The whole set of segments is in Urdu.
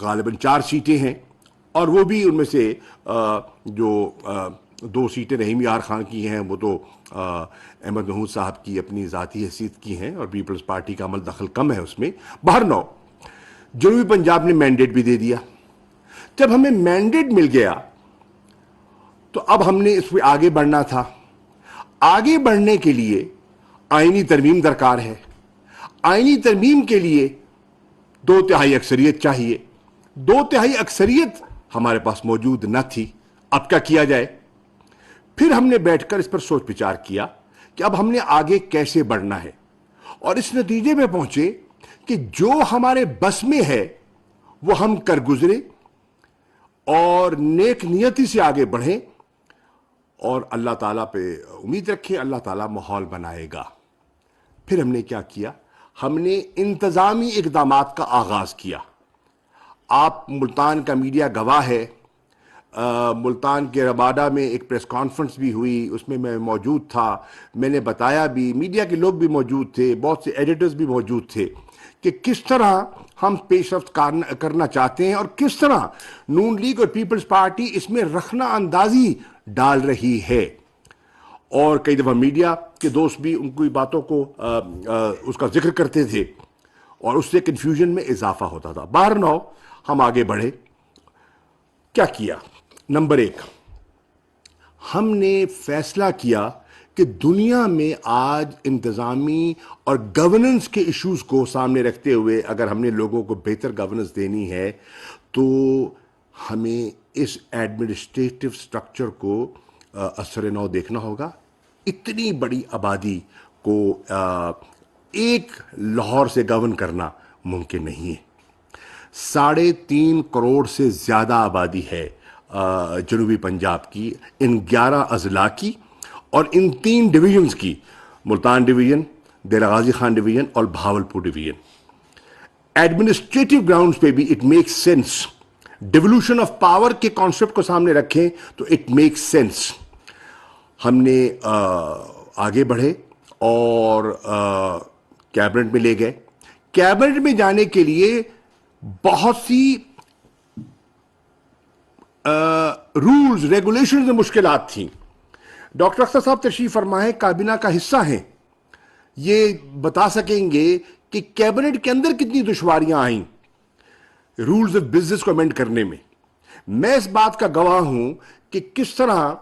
غالباً 4 سیٹیں ہیں، اور وہ بھی ان میں سے جو 2 سیٹیں رحیم یار خان کی ہیں وہ تو احمد محمود صاحب کی اپنی ذاتی حیثیت کی ہیں، اور پیپلز پارٹی کا عمل دخل کم ہے اس میں۔ بہرنو جنوبی پنجاب نے مینڈیٹ بھی دے دیا۔ جب ہمیں مینڈیٹ مل گیا تو اب ہم نے اس پہ آگے بڑھنا تھا۔ آگے بڑھنے کے لیے آئینی ترمیم درکار ہے۔ آئینی ترمیم کے لیے 2/3 اکثریت چاہیے۔ 2/3 اکثریت ہمارے پاس موجود نہ تھی۔ اب کیا کیا جائے؟ پھر ہم نے بیٹھ کر اس پر سوچ بچار کیا کہ اب ہم نے آگے کیسے بڑھنا ہے، اور اس نتیجے میں پہنچے کہ جو ہمارے بس میں ہے وہ ہم کر گزرے اور نیک نیتی سے آگے بڑھیں، اور اللہ تعالیٰ پہ امید رکھیں، اللہ تعالیٰ ماحول بنائے گا۔ پھر ہم نے کیا کیا؟ ہم نے انتظامی اقدامات کا آغاز کیا۔ آپ ملتان کا میڈیا گواہ ہے۔ ملتان کے رباڈا میں ایک پریس کانفرنس بھی ہوئی، اس میں میں موجود تھا۔ میں نے بتایا بھی، میڈیا کے لوگ بھی موجود تھے، بہت سے ایڈیٹرز بھی موجود تھے، کہ کس طرح ہم پیش رفت کرنا چاہتے ہیں، اور کس طرح نون لیگ اور پیپلز پارٹی اس میں رخنہ اندازی ڈال رہی ہے۔ اور کئی دفعہ میڈیا کے دوست بھی ان کی باتوں کو اس کا ذکر کرتے تھے، اور اس سے کنفیوژن میں اضافہ ہوتا تھا۔ بہرحال ہم آگے بڑھے۔ کیا کیا؟ نمبر 1، ہم نے فیصلہ کیا کہ دنیا میں آج انتظامی اور گورننس کے ایشوز کو سامنے رکھتے ہوئے اگر ہم نے لوگوں کو بہتر گورننس دینی ہے تو ہمیں اس ایڈمنسٹریٹو سٹرکچر کو اثر نو دیکھنا ہوگا۔ اتنی بڑی آبادی کو ایک لاہور سے گورن کرنا ممکن نہیں ہے۔ 3.5 کروڑ سے زیادہ آبادی ہے جنوبی پنجاب کی، ان 11 اضلاع کی، اور ان 3 ڈویژنز کی، ملتان ڈویژن، ڈیرہ غازی خان ڈویژن اور بہاولپور ڈویژن۔ ایڈمنسٹریٹو گراؤنڈز پہ بھی it makes sense. Devolution of power کے کانسیپٹ کو سامنے رکھیں تو اٹ میکس سینس۔ ہم نے آگے بڑھے اور کیبنٹ میں لے گئے۔ کیبنٹ میں جانے کے لیے بہت سی رولز، ریگولیشنز میں مشکلات تھیں۔ ڈاکٹر اختر صاحب تشریف فرما ہے، کابینہ کا حصہ ہیں، یہ بتا سکیں گے کہ کیبنٹ کے اندر کتنی دشواریاں آئیں رولز آف بزنس کو امینڈ کرنے میں۔ میں اس بات کا گواہ ہوں کہ کس طرح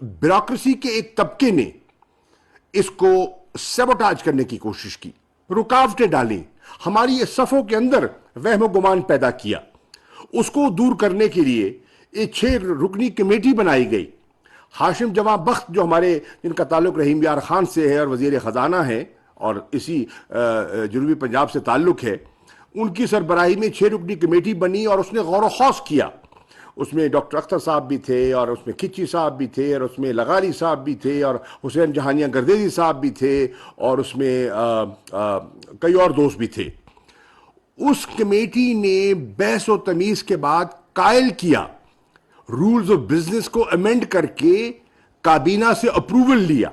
بیوروکریسی کے ایک طبقے نے اس کو سیبوٹاج کرنے کی کوشش کی، رکاوٹیں ڈالیں، ہماری اس صفوں کے اندر وہم و گمان پیدا کیا۔ اس کو دور کرنے کے لیے ایک 6 رکنی کمیٹی بنائی گئی۔ ہاشم جواں بخت جو ہمارے، جن کا تعلق رحیم یار خان سے ہے اور وزیر خزانہ ہیں اور اسی جنوبی پنجاب سے تعلق ہے، ان کی سربراہی میں 6 رکنی کمیٹی بنی، اور اس نے غور و خوض کیا۔ اس میں ڈاکٹر اختر صاحب بھی تھے، اور اس میں کھچی صاحب بھی تھے، اور اس میں لغاری صاحب بھی تھے، اور حسین جہانیہ گردیزی صاحب بھی تھے، اور اس میں کئی اور دوست بھی تھے۔ اس کمیٹی نے بحث و تمیز کے بعد قائل کیا، رولز آف بزنس کو امینڈ کر کے کابینہ سے اپروول لیا۔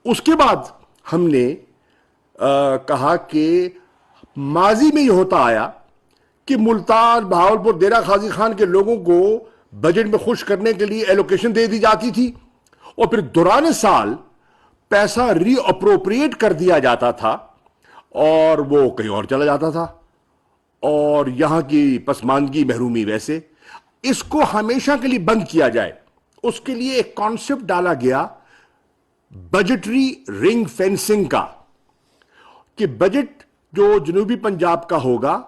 اس کے بعد ہم نے کہا کہ ماضی میں یہ ہوتا آیا کہ ملتان، بہاولپور، ڈیرہ غازی خان کے لوگوں کو بجٹ میں خوش کرنے کے لیے ایلوکیشن دے دی جاتی تھی، اور پھر دوران سال پیسہ ری اپروپریٹ کر دیا جاتا تھا، اور وہ کہیں اور چلا جاتا تھا، اور یہاں کی پسماندگی، محرومی ویسے۔ اس کو ہمیشہ کے لیے بند کیا جائے، اس کے لیے ایک کانسیپٹ ڈالا گیا بجٹری رنگ فینسنگ کا، کہ بجٹ جو جنوبی پنجاب کا ہوگا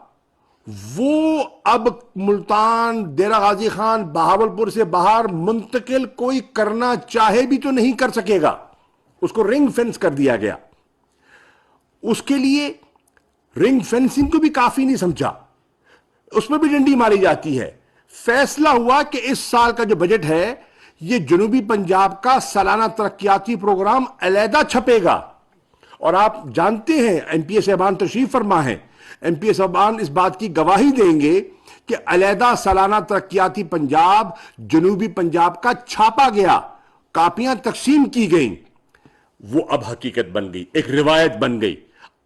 وہ اب ملتان، ڈیرہ غازی خان، بہاولپور سے باہر منتقل کوئی کرنا چاہے بھی تو نہیں کر سکے گا۔ اس کو رنگ فینس کر دیا گیا۔ اس کے لیے رنگ فینسنگ کو بھی کافی نہیں سمجھا، اس میں بھی ڈنڈی ماری جاتی ہے۔ فیصلہ ہوا کہ اس سال کا جو بجٹ ہے یہ جنوبی پنجاب کا سالانہ ترقیاتی پروگرام علیحدہ چھپے گا، اور آپ جانتے ہیں ایم پی اے صاحبان تشریف فرما ہیں، ایم پی اے صاحبان اس بات کی گواہی دیں گے کہ علیحدہ سالانہ ترقیاتی پنجاب جنوبی پنجاب کا چھاپا گیا، کاپیاں تقسیم کی گئیں، وہ اب حقیقت بن گئی، ایک روایت بن گئی۔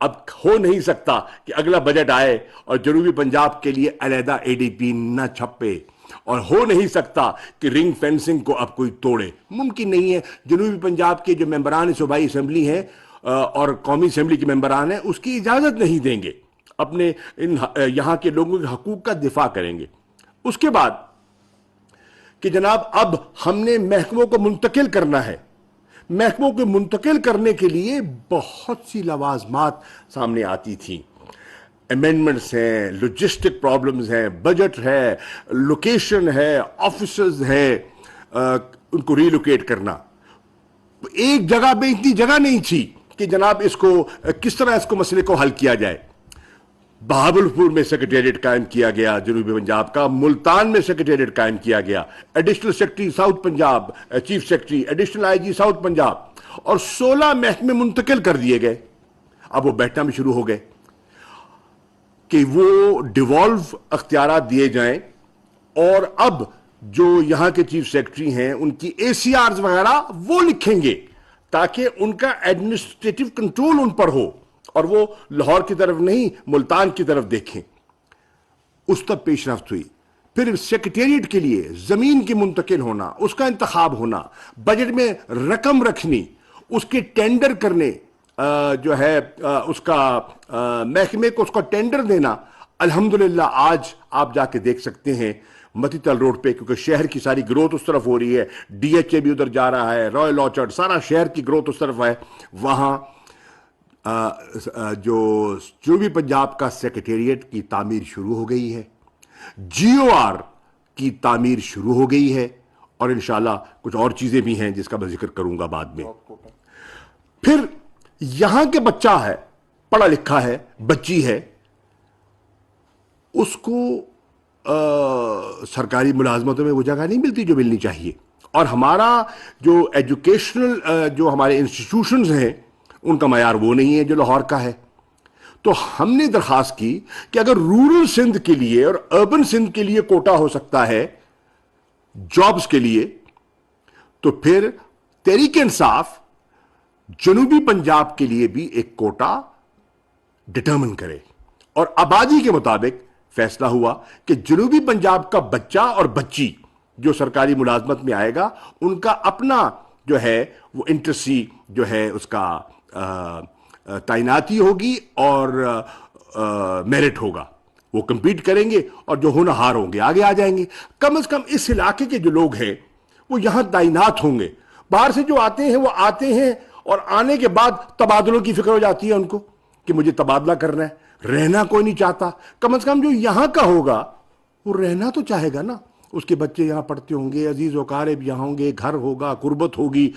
اب ہو نہیں سکتا کہ اگلا بجٹ آئے اور جنوبی پنجاب کے لیے علیحدہ اے ڈی پی نہ چھپے، اور ہو نہیں سکتا کہ رنگ فینسنگ کو اب کوئی توڑے، ممکن نہیں ہے۔ جنوبی پنجاب کے جو ممبران صوبائی اسمبلی ہیں اور قومی اسمبلی کے ممبران ہیں اس کی اجازت نہیں دیں گے، اپنے یہاں کے لوگوں کے حقوق کا دفاع کریں گے۔ اس کے بعد کہ جناب اب ہم نے محکموں کو منتقل کرنا ہے، محکموں کو منتقل کرنے کے لیے بہت سی لوازمات سامنے آتی تھیں، امینڈمنٹس ہیں، لوجسٹک پرابلمز ہیں، بجٹ ہے، لوکیشن ہے، آفیسز ہیں، ان کو ریلوکیٹ کرنا۔ ایک جگہ پہ اتنی جگہ نہیں تھی کہ جناب اس کو کس طرح اس کو مسئلے کو حل کیا جائے۔ بہاولپور میں سیکریٹریٹ قائم کیا گیا جنوبی پنجاب کا، ملتان میں سیکریٹریٹ قائم کیا گیا، additional secretary south Punjab, chief secretary, additional I G south Punjab, اور 16 محکمے منتقل کر دیے گئے۔ اب وہ بیٹھنا بھی شروع ہو گئے کہ وہ ڈیوالو اختیارات دیے جائیں، اور اب جو یہاں کے چیف سیکرٹری ہیں ان کی اے سی آرز وغیرہ وہ لکھیں گے تاکہ ان کا ایڈمنسٹریٹو کنٹرول ان پر ہو اور وہ لاہور کی طرف نہیں ملتان کی طرف دیکھیں۔ اس تک پیش رفت ہوئی۔ پھر سیکریٹریٹ کے لیے زمین کی منتقل ہونا، اس کا انتخاب ہونا، بجٹ میں رقم رکھنی، اس کے ٹینڈر کرنے، جو ہے اس کا محکمے کو اس کا ٹینڈر دینا۔ الحمدللہ آج آپ جا کے دیکھ سکتے ہیں متی تل روڈ پہ، کیونکہ شہر کی ساری گروتھ اس طرف ہو رہی ہے، ڈی ایچ اے بھی ادھر جا رہا ہے، رائل آرچرڈ، سارا شہر کی گروتھ اس طرف ہے۔ وہاں جو جنوبی پنجاب کا سیکریٹریٹ کی تعمیر شروع ہو گئی ہے، جی او آر کی تعمیر شروع ہو گئی ہے، اور انشاءاللہ کچھ اور چیزیں بھی ہیں جس کا میں ذکر کروں گا بعد میں۔ پھر یہاں کے بچہ ہے، پڑھا لکھا ہے، بچی ہے، اس کو سرکاری ملازمتوں میں وہ جگہ نہیں ملتی جو ملنی چاہیے، اور ہمارا جو ایجوکیشنل جو ہمارے انسٹیٹیوشنز ہیں ان کا معیار وہ نہیں ہے جو لاہور کا ہے۔ تو ہم نے درخواست کی کہ اگر رورل سندھ کے لیے اور اربن سندھ کے لیے کوٹا ہو سکتا ہے جابز کے لیے، تو پھر تحریک انصاف جنوبی پنجاب کے لیے بھی ایک کوٹا ڈٹرمن کرے، اور آبادی کے مطابق فیصلہ ہوا کہ جنوبی پنجاب کا بچہ اور بچی جو سرکاری ملازمت میں آئے گا ان کا اپنا جو ہے وہ انٹرسی جو ہے اس کا تعیناتی ہوگی اور میرٹ ہوگا، وہ کمپیٹ کریں گے اور جو ہونہار ہوں گے آگے آ جائیں گے۔ کم از کم اس علاقے کے جو لوگ ہیں وہ یہاں تعینات ہوں گے۔ باہر سے جو آتے ہیں وہ آتے ہیں اور آنے کے بعد تبادلوں کی فکر ہو جاتی ہے ان کو کہ مجھے تبادلہ کرنا ہے، رہنا کوئی نہیں چاہتا۔ کم از کم جو یہاں کا ہوگا وہ رہنا تو چاہے گا نا، اس کے بچے یہاں پڑھتے ہوں گے، عزیز و اقارب یہاں ہوں گے، گھر ہوگا، قربت ہوگی،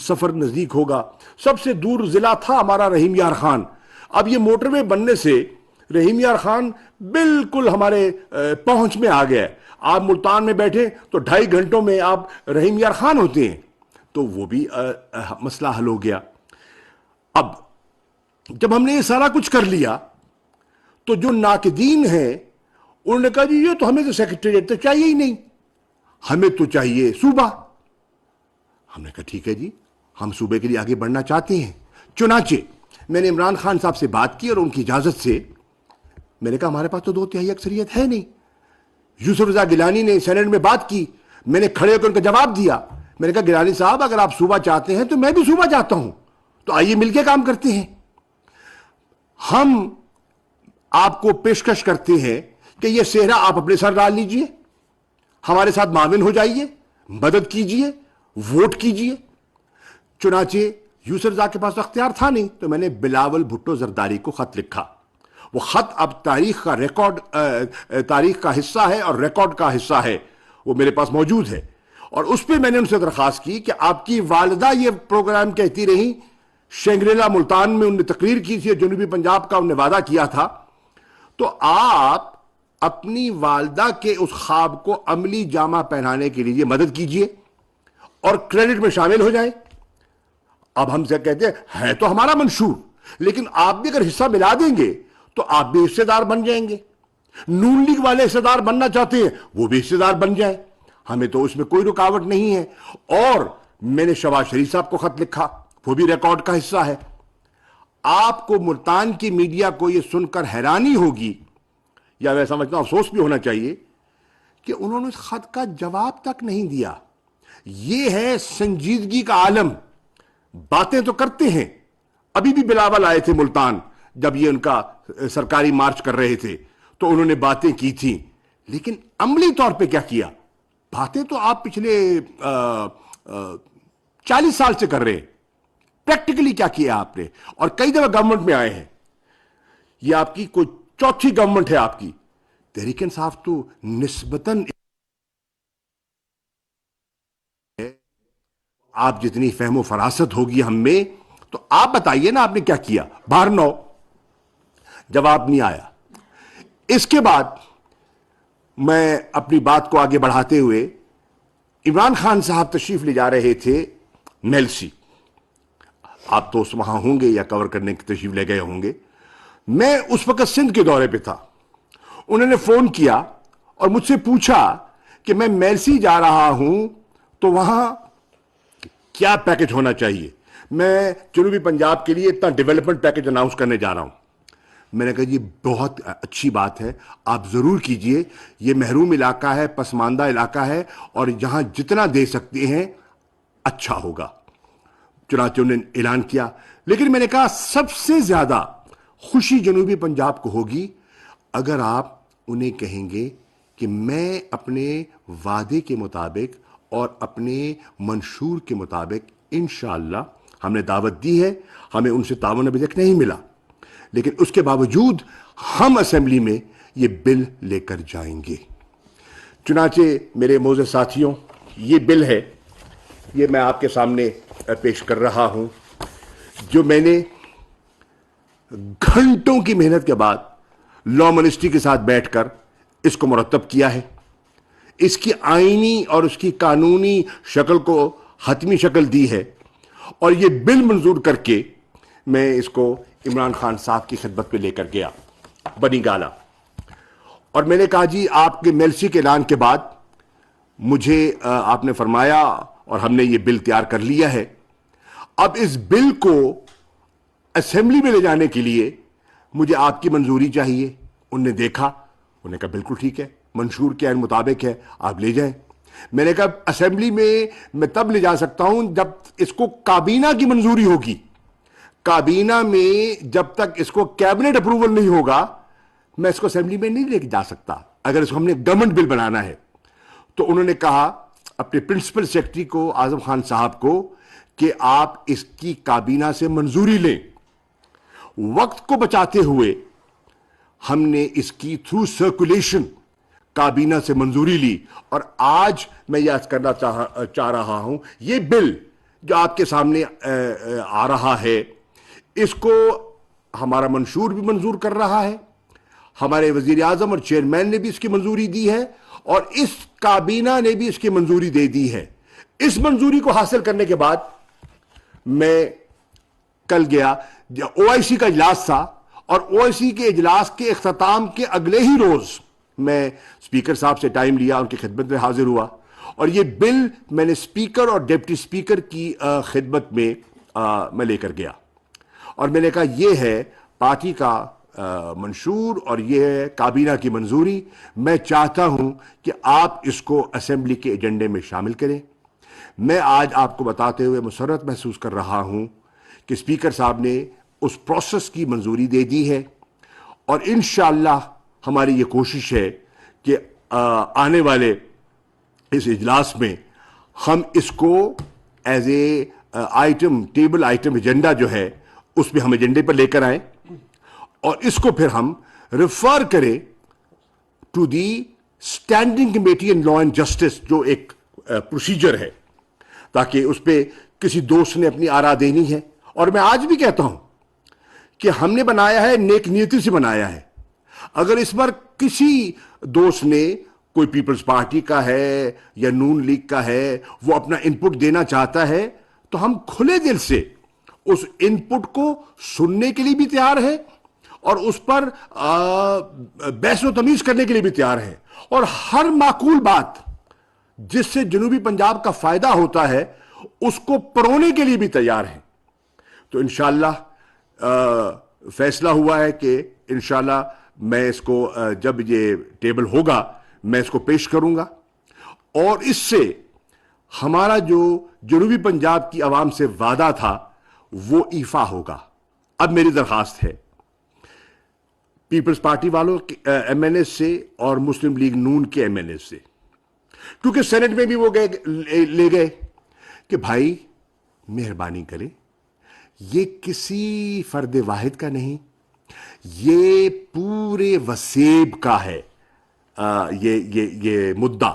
سفر نزدیک ہوگا۔ سب سے دور ضلع تھا ہمارا رحیم یار خان، اب یہ موٹر وے بننے سے رحیم یار خان بالکل ہمارے پہنچ میں آ گیا ہے۔ آپ ملتان میں بیٹھے تو 2.5 گھنٹوں میں آپ رحیم یار خان ہوتے ہیں، تو وہ بھی مسئلہ حل ہو گیا۔ اب جب ہم نے یہ سارا کچھ کر لیا تو جو ناقدین ہیں انہوں نے کہا جی یہ تو ہمیں تو سیکریٹریٹ تو چاہیے ہی نہیں، ہمیں تو چاہیے صوبہ۔ ہم نے کہا ٹھیک ہے جی، ہم صوبے کے لیے آگے بڑھنا چاہتے ہیں۔ چنانچہ میں نے عمران خان صاحب سے بات کی اور ان کی اجازت سے میں نے کہا ہمارے پاس تو 2/3 اکثریت ہے نہیں۔ یوسف رضا گیلانی نے سینیٹ میں بات کی، میں نے کھڑے ہو کر ان کا جواب دیا، میں نے کہا گیلانی صاحب اگر آپ صوبہ چاہتے ہیں تو میں بھی صوبہ چاہتا ہوں، تو آئیے مل کے کام کرتے ہیں۔ ہم آپ کو پیشکش کرتے ہیں کہ یہ صحرا آپ اپنے سر ڈال لیجئے، ہمارے ساتھ معاون ہو جائیے، مدد کیجئے، ووٹ کیجئے۔ چنانچہ یوسف رضا کے پاس اختیار تھا نہیں، تو میں نے بلاول بھٹو زرداری کو خط لکھا۔ وہ خط اب تاریخ کا ریکارڈ، تاریخ کا حصہ ہے اور ریکارڈ کا حصہ ہے، وہ میرے پاس موجود ہے، اور اس پہ میں نے ان سے درخواست کی کہ آپ کی والدہ یہ پروگرام کہتی رہی، شنگریلا ملتان میں انہوں نے تقریر کی تھی، جنوبی پنجاب کا انہوں نے وعدہ کیا تھا، تو آپ اپنی والدہ کے اس خواب کو عملی جامہ پہنانے کے لیے مدد کیجئے اور کریڈٹ میں شامل ہو جائیں۔ اب ہم سے کہتے ہیں ہے تو ہمارا منشور، لیکن آپ بھی اگر حصہ ملا دیں گے تو آپ بھی حصے دار بن جائیں گے۔ نون لیگ والے حصے دار بننا چاہتے ہیں وہ بھی حصے دار بن جائیں، ہمیں تو اس میں کوئی رکاوٹ نہیں ہے۔ اور میں نے شہباز شریف صاحب کو خط لکھا، وہ بھی ریکارڈ کا حصہ ہے۔ آپ کو ملتان کی میڈیا کو یہ سن کر حیرانی ہوگی یا میں سمجھتا ہوں افسوس بھی ہونا چاہیے کہ انہوں نے اس خط کا جواب تک نہیں دیا. یہ ہے سنجیدگی کا عالم. باتیں تو کرتے ہیں. ابھی بھی بلاول آئے تھے ملتان جب یہ ان کا سرکاری مارچ کر رہے تھے تو انہوں نے باتیں کی تھیں, لیکن عملی طور پہ کیا کیا؟ باتیں تو آپ پچھلے 40 سال سے کر رہے ہیں. پریکٹیکلی کیا کیا آپ نے؟ اور کئی دفعہ گورنمنٹ میں آئے ہیں. یہ آپ کی کوئی چوتھی گورنمنٹ ہے آپ کی. تحریک انصاف تو نسبتاً آپ جتنی فہم و فراست ہوگی ہم میں, تو آپ بتائیے نا آپ نے کیا کیا؟ باہر نو جواب نہیں آیا. اس کے بعد میں اپنی بات کو آگے بڑھاتے ہوئے, عمران خان صاحب تشریف لے جا رہے تھے میلسی. آپ تو وہاں ہوں گے یا کور کرنے کی تشریف لے گئے ہوں گے. میں اس وقت سندھ کے دورے پہ تھا. انہوں نے فون کیا اور مجھ سے پوچھا کہ میں میلسی جا رہا ہوں تو وہاں کیا پیکج ہونا چاہیے. میں جنوبی پنجاب کے لیے اتنا ڈیولپمنٹ پیکج اناؤنس کرنے جا رہا ہوں. میں نے کہا یہ بہت اچھی بات ہے, آپ ضرور کیجئے. یہ محروم علاقہ ہے, پسماندہ علاقہ ہے, اور جہاں جتنا دے سکتے ہیں اچھا ہوگا. چنانچہ انہوں نے اعلان کیا. لیکن میں نے کہا سب سے زیادہ خوشی جنوبی پنجاب کو ہوگی اگر آپ انہیں کہیں گے کہ میں اپنے وعدے کے مطابق اور اپنے منشور کے مطابق انشاءاللہ, ہم نے دعوت دی ہے, ہمیں ان سے تعاون ابھی تک نہیں ملا, لیکن اس کے باوجود ہم اسمبلی میں یہ بل لے کر جائیں گے. چنانچہ میرے معزز ساتھیوں, یہ بل ہے, یہ میں آپ کے سامنے پیش کر رہا ہوں, جو میں نے گھنٹوں کی محنت کے بعد لا منسٹری کے ساتھ بیٹھ کر اس کو مرتب کیا ہے. اس کی آئینی اور اس کی قانونی شکل کو حتمی شکل دی ہے, اور یہ بل منظور کر کے میں اس کو عمران خان صاحب کی خدمت پہ لے کر گیا بنی گالا. اور میں نے کہا جی آپ کے میلسی کے اعلان کے بعد مجھے آپ نے فرمایا اور ہم نے یہ بل تیار کر لیا ہے, اب اس بل کو اسمبلی میں لے جانے کے لیے مجھے آپ کی منظوری چاہیے. انہوں نے دیکھا, انہوں نے کہا بالکل ٹھیک ہے, منشور کے عین مطابق ہے, آپ لے جائیں. میں نے کہا اسمبلی میں تب لے جا سکتا ہوں جب اس کو کابینہ کی منظوری ہوگی. کابینہ میں جب تک اس کو کیبنٹ اپروول نہیں ہوگا میں اس کو اسمبلی میں نہیں لے کے جا سکتا, اگر اس کو ہم نے گورنمنٹ بل بنانا ہے. تو انہوں نے کہا اپنے پرنسپل سیکرٹری کو, اعظم خان صاحب کو, کہ آپ اس کی کابینہ سے منظوری لیں. وقت کو بچاتے ہوئے ہم نے اس کی تھرو سرکولیشن کابینہ سے منظوری لی, اور آج میں یہ عرض کرنا چاہ رہا ہوں, یہ بل جو آپ کے سامنے آ رہا ہے اس کو ہمارا منشور بھی منظور کر رہا ہے, ہمارے وزیر اعظم اور چیئرمین نے بھی اس کی منظوری دی ہے, اور اس کابینہ نے بھی اس کی منظوری دے دی ہے. اس منظوری کو حاصل کرنے کے بعد میں کل گیا, او آئی سی کا اجلاس تھا, اور او آئی سی کے اجلاس کے اختتام کے اگلے ہی روز میں اسپیکر صاحب سے ٹائم لیا, ان کی خدمت میں حاضر ہوا, اور یہ بل میں نے اسپیکر اور ڈپٹی اسپیکر کی خدمت میں میں لے کر گیا. اور میں نے کہا یہ ہے پارٹی کا منشور اور یہ ہے کابینہ کی منظوری. میں چاہتا ہوں کہ آپ اس کو اسمبلی کے ایجنڈے میں شامل کریں. میں آج آپ کو بتاتے ہوئے مسرت محسوس کر رہا ہوں کہ اسپیکر صاحب نے اس پروسیس کی منظوری دے دی ہے, اور انشاءاللہ ہماری یہ کوشش ہے کہ آنے والے اس اجلاس میں ہم اس کو as a item, table item agenda جو ہے اس پہ ہم ایجنڈے پر لے کر آئیں, اور اس کو پھر ہم ریفر کریں to the standing committee on law and justice, جو ایک پروسیجر ہے, تاکہ اس پہ کسی دوست نے اپنی آراء دینی ہے. اور میں آج بھی کہتا ہوں کہ ہم نے بنایا ہے, نیک نیتی سے بنایا ہے. اگر اس بار کسی دوست نے, کوئی پیپلز پارٹی کا ہے یا نون لیگ کا ہے, وہ اپنا انپٹ دینا چاہتا ہے, تو ہم کھلے دل سے اس انپٹ کو سننے کے لیے بھی تیار ہے, اور اس پر بحث و تمیز کرنے کے لیے بھی تیار ہے, اور ہر معقول بات جس سے جنوبی پنجاب کا فائدہ ہوتا ہے اس کو پرونے کے لیے بھی تیار ہیں. تو انشاءاللہ فیصلہ ہوا ہے کہ انشاءاللہ میں اس کو جب یہ ٹیبل ہوگا میں اس کو پیش کروں گا، اور اس سے ہمارا جو جنوبی پنجاب کی عوام سے وعدہ تھا وہ ایفا ہوگا۔ اب میری درخواست ہے پیپلز پارٹی والوں کے ایم این اے سے اور مسلم لیگ نون کے ایم این اے سے، کیونکہ سینٹ میں بھی وہ لے گئے کہ بھائی مہربانی کریں، یہ کسی فرد واحد کا نہیں، یہ پورے وسیب کا ہے یہ مدعا،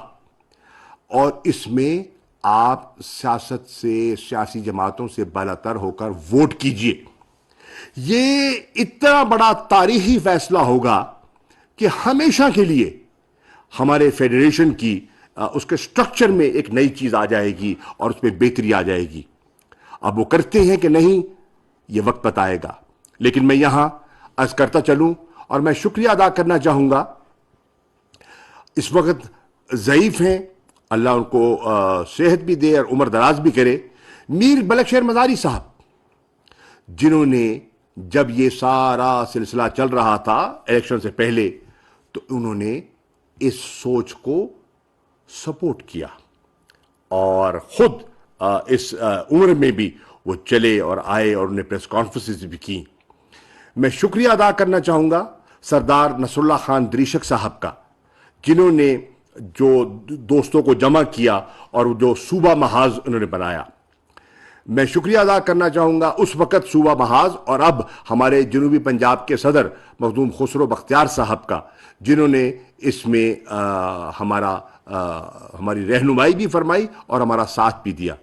اور اس میں آپ سیاست سے، سیاسی جماعتوں سے بالاتر ہو کر ووٹ کیجئے۔ یہ اتنا بڑا تاریخی فیصلہ ہوگا کہ ہمیشہ کے لیے ہمارے فیڈریشن کی اس کے سٹرکچر میں ایک نئی چیز آ جائے گی اور اس میں بہتری آ جائے گی۔ اب وہ کرتے ہیں کہ نہیں یہ وقت بتائے گا، لیکن میں یہاں عرض کرتا چلوں اور میں شکریہ ادا کرنا چاہوں گا، اس وقت ضعیف ہیں، اللہ ان کو صحت بھی دے اور عمر دراز بھی کرے، میر ملک شیر مزاری صاحب، جنہوں نے جب یہ سارا سلسلہ چل رہا تھا الیکشن سے پہلے تو انہوں نے اس سوچ کو سپورٹ کیا اور خود اس عمر میں بھی وہ چلے اور آئے اور انہیں پریس کانفرنسز بھی کی۔ میں شکریہ ادا کرنا چاہوں گا سردار نصر اللہ خان دریشک صاحب کا، جنہوں نے جو دوستوں کو جمع کیا اور جو صوبہ محاذ انہوں نے بنایا۔ میں شکریہ ادا کرنا چاہوں گا اس وقت صوبہ محاذ اور اب ہمارے جنوبی پنجاب کے صدر مخدوم خسرو بختیار صاحب کا، جنہوں نے اس میں ہماری رہنمائی بھی فرمائی اور ہمارا ساتھ بھی دیا۔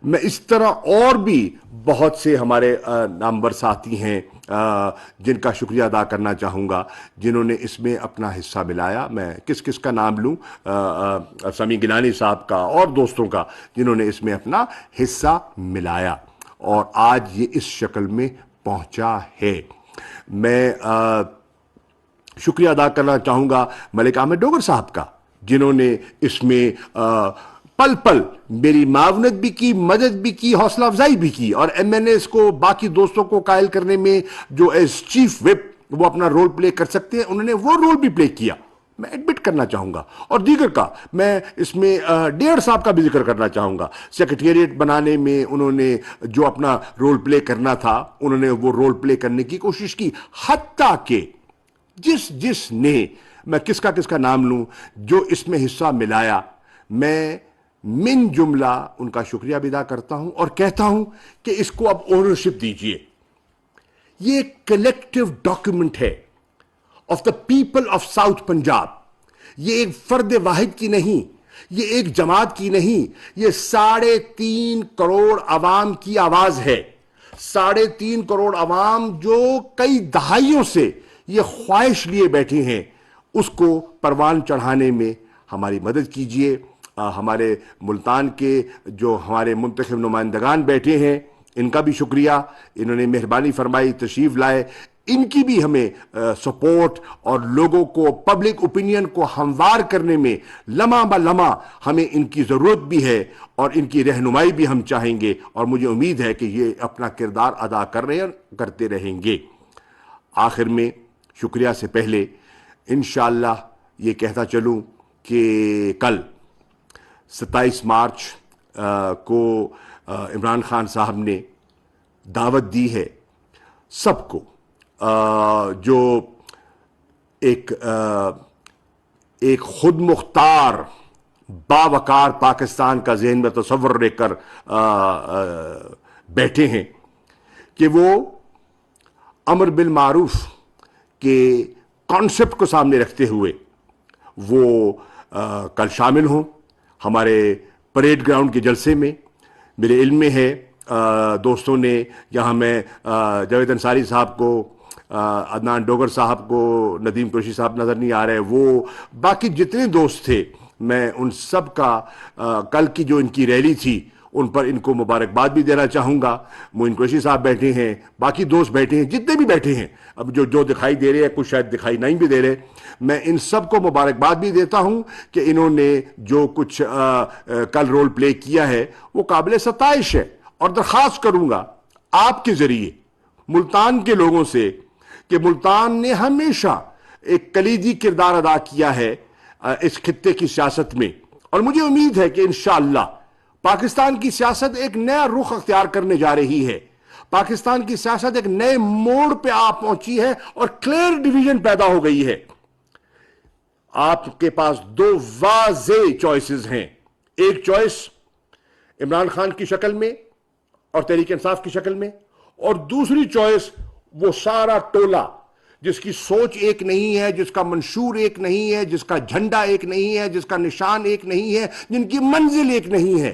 میں اس طرح اور بھی بہت سے ہمارے نامور ساتھی ہیں جن کا شکریہ ادا کرنا چاہوں گا، جنہوں نے اس میں اپنا حصہ ملایا۔ میں کس کا نام لوں؟ سمی گیلانی صاحب کا اور دوستوں کا، جنہوں نے اس میں اپنا حصہ ملایا اور آج یہ اس شکل میں پہنچا ہے۔ میں شکریہ ادا کرنا چاہوں گا ملک احمد ڈوگر صاحب کا، جنہوں نے اس میں پل پل میری معاونت بھی کی، مدد بھی کی، حوصلہ افزائی بھی کی، اور ایم این ایز کو، باقی دوستوں کو قائل کرنے میں جو ایز چیف وپ وہ اپنا رول پلے کر سکتے ہیں، انہوں نے وہ رول بھی پلے کیا، میں ایڈمٹ کرنا چاہوں گا۔ اور دیگر کا میں اس میں ڈیئر صاحب کا بھی ذکر کرنا چاہوں گا، سیکریٹریٹ بنانے میں انہوں نے جو اپنا رول پلے کرنا تھا انہوں نے وہ رول پلے کرنے کی کوشش کی، حتیٰ کہ جس نے، میں کس کا نام لوں، جو اس میں حصہ ملایا، میں من جملہ ان کا شکریہ بھی ادا کرتا ہوں اور کہتا ہوں کہ اس کو اب اونرشپ دیجئے۔ یہ کلیکٹیو ڈاکیومنٹ ہے of the people of south Punjab, یہ ایک فرد واحد کی نہیں، یہ ایک جماعت کی نہیں، یہ 3.5 کروڑ عوام کی آواز ہے۔ 3.5 کروڑ عوام جو کئی دہائیوں سے یہ خواہش لیے بیٹھے ہیں، اس کو پروان چڑھانے میں ہماری مدد کیجئے۔ ہمارے ملتان کے جو ہمارے منتخب نمائندگان بیٹھے ہیں ان کا بھی شکریہ، انہوں نے مہربانی فرمائی، تشریف لائے، ان کی بھی ہمیں سپورٹ اور لوگوں کو، پبلک اوپینین کو ہموار کرنے میں لمحہ بہ لمحہ ہمیں ان کی ضرورت بھی ہے اور ان کی رہنمائی بھی ہم چاہیں گے، اور مجھے امید ہے کہ یہ اپنا کردار ادا کر رہے ہیں اور کرتے رہیں گے۔ آخر میں شکریہ سے پہلے انشاءاللہ یہ کہتا چلوں کہ کل 27 مارچ کو عمران خان صاحب نے دعوت دی ہے سب کو، جو ایک خود مختار باوقار پاکستان کا ذہن میں تصور لے کر بیٹھے ہیں، کہ وہ امر بالمعروف کے کانسیپٹ کو سامنے رکھتے ہوئے وہ کل شامل ہوں ہمارے پریڈ گراؤنڈ کے جلسے میں۔ میرے علم میں ہے دوستوں نے، یہاں میں جاوید انصاری صاحب کو، عدنان ڈوگر صاحب کو، ندیم قریشی صاحب نظر نہیں آ رہے، وہ باقی جتنے دوست تھے، میں ان سب کا کل کی جو ان کی ریلی تھی ان پر ان کو مبارکباد بھی دینا چاہوں گا۔ معین قریشی صاحب بیٹھے ہیں، باقی دوست بیٹھے ہیں، جتنے بھی بیٹھے ہیں، اب جو دکھائی دے رہے ہیں، کچھ شاید دکھائی نہیں بھی دے رہے، میں ان سب کو مبارکباد بھی دیتا ہوں کہ انہوں نے جو کچھ کل رول پلے کیا ہے وہ قابل ستائش ہے، اور درخواست کروں گا آپ کے ذریعے ملتان کے لوگوں سے کہ ملتان نے ہمیشہ ایک کلیدی کردار ادا کیا ہے اس خطے کی سیاست میں، اور مجھے امید ہے کہ انشاءاللہ پاکستان کی سیاست ایک نیا رخ اختیار کرنے جا رہی ہے، پاکستان کی سیاست ایک نئے موڑ پہ آ پہنچی ہے اور کلیئر ڈیویژن پیدا ہو گئی ہے۔ آپ کے پاس دو واضح چوائسز ہیں، ایک چوائس عمران خان کی شکل میں اور تحریک انصاف کی شکل میں، اور دوسری چوائس وہ سارا ٹولہ جس کی سوچ ایک نہیں ہے، جس کا منشور ایک نہیں ہے، جس کا جھنڈا ایک نہیں ہے، جس کا نشان ایک نہیں ہے، جن کی منزل ایک نہیں ہے۔